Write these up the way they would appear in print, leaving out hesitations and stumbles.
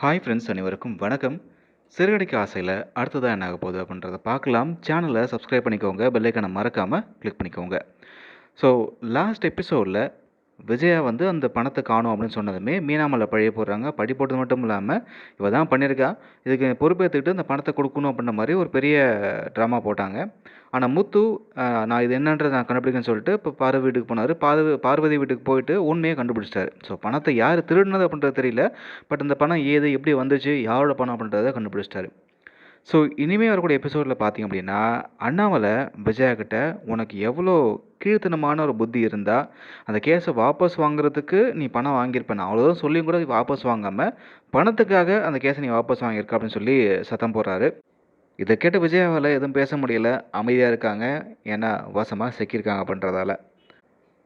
Hi friends அனைவருக்கும் வணக்கம். சிறுகடிக்க ஆசையில அடுத்ததா என்ன ஆகப் போகுது அப்படின்றத பார்க்கலாம். சேனல சப்ஸ்கிரைப் பண்ணிக்கோங்க. பெல் ஐக்கான மறக்காம கிளிக் பண்ணிக்கோங்க. ஸோ லாஸ்ட் எபிசோட்ல விஜயா வந்து அந்த பணத்த காணோம் அப்படின்னு சொன்னதுமே, மீனா மேல பழிய போடுறாங்க. பழி போட்டது மட்டும் இல்லாம, இவ தான் பண்ணியிருக்கா. இதுக்கு பொறுப்பேத்துக்கிட்டு இந்த பணத்த குடுக்கணும் அப்படின்ற மாரி ஒரு பெரிய ட்ராமா போட்டாங்க. ஆனா முத்து நான் இது என்னன்றத நான் கண்டுபிடிக்கிறேன்னு சொல்லிட்டு, இப்போ பார்வதி வீட்டுக்கு போனாரு. பார்வதி வீட்டுக்கு போயிட்டு உண்மைய கண்டுபிடிச்சிட்டாரு. ஸோ பணத்த யாரு திருடுனது அப்படின்றது தெரியல. பட் இந்த பணம் ஏது, எப்படி வந்துச்சு, யாரோட பணம் அப்படின்றத கண்டுபிடிச்சிட்டாரு. ஸோ இனிமே வரக்கூடிய எபிசோட்ல பார்த்தீங்க அப்படின்னா, அண்ணாமலை விஜயா கிட்ட உனக்கு எவ்வளோ கீழ்த்தனமான ஒரு புத்தி இருந்தா, அந்த கேஸ வாபஸ் வாங்குறதுக்கு நீ பணம் வாங்கியிருப்ப. நான் அவ்வளோதான் சொல்லியும் கூட வாபஸ் வாங்காம, பணத்துக்காக அந்த கேஸ நீ வாபஸ் வாங்கியிருக்க அப்படின்னு சொல்லி சத்தம் போடுறாரு. இத கேட்ட விஜயாவால எதுவும் பேச முடியல. அமைதியா இருக்காங்க. ஏன்னா வசமா சிக்கியிருக்காங்க அப்படின்றதால.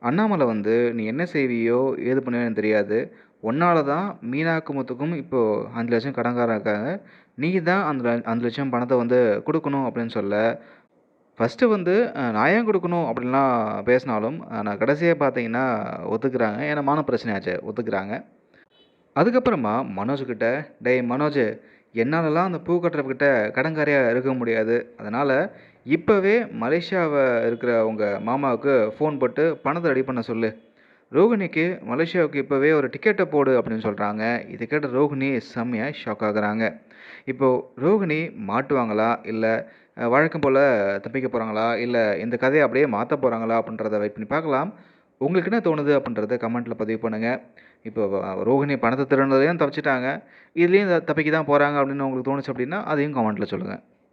அண்ணாமலை வந்து நீ என்ன செய்வியோ, ஏது பண்ணுவியோ எனக்கு தெரியாது. உன்னால தான் மீனாக்கும் முத்துக்கும் இப்போ 5,00,000 கடன்காரன் இருக்காங்க. நீ தான் அந்த 5,00,000 பணத்த வந்து குடுக்கணும் அப்படின்னு சொல்ல, ஃபர்ஸ்ட்டு வந்து நான் ஏன் குடுக்கணும் அப்படின்லாம் பேசினாலும், ஆனா கடைசியா பார்த்தீங்கன்னா ஒத்துக்கிறாங்க. ஏன்னா மான பிரச்சனையாச்சே ஒத்துக்கிறாங்க. அதுக்கப்புறமா மனோஜ்கிட்ட, "டேய் மனோஜு, என்னாலலாம் அந்த பூ கட்டுறவர்கிட்ட கடன்காரியா இருக்க முடியாது. அதனால இப்பவே மலேசியாவ இருக்கிற உங்க மாமாவுக்கு ஃபோன் போட்டு பணத்த ரெடி பண்ண சொல்லு. ரோகிணிக்கு மலேசியாவுக்கு இப்பவே ஒரு டிக்கெட்ட போடு" அப்படின்னு சொல்றாங்க. இத கேட்ட ரோகிணி செம்மையா ஷாக் ஆகுறாங்க. இப்போ ரோகிணி மாட்டுவாங்களா? இல்ல வழக்கம் போல தப்பிக்க போறாங்களா? இல்ல இந்த கதைய அப்படியே மாத்த போறாங்களா? அப்படின்றத வெயிட் பண்ணி பார்க்கலாம். உங்களுக்கு என்ன தோணுது அப்படின்றத கமெண்ட்ல பதிவு பண்ணுங்க. இப்போ ரோகிணி பணத்த திருடுனதுலயும் தப்பிச்சுட்டாங்க. இதுலயும் தப்பிக்க தான் போறாங்க அப்படின்னு உங்களுக்கு தோணுச்சு அப்படின்னா, அதையும் கமெண்ட்ல சொல்லுங்க.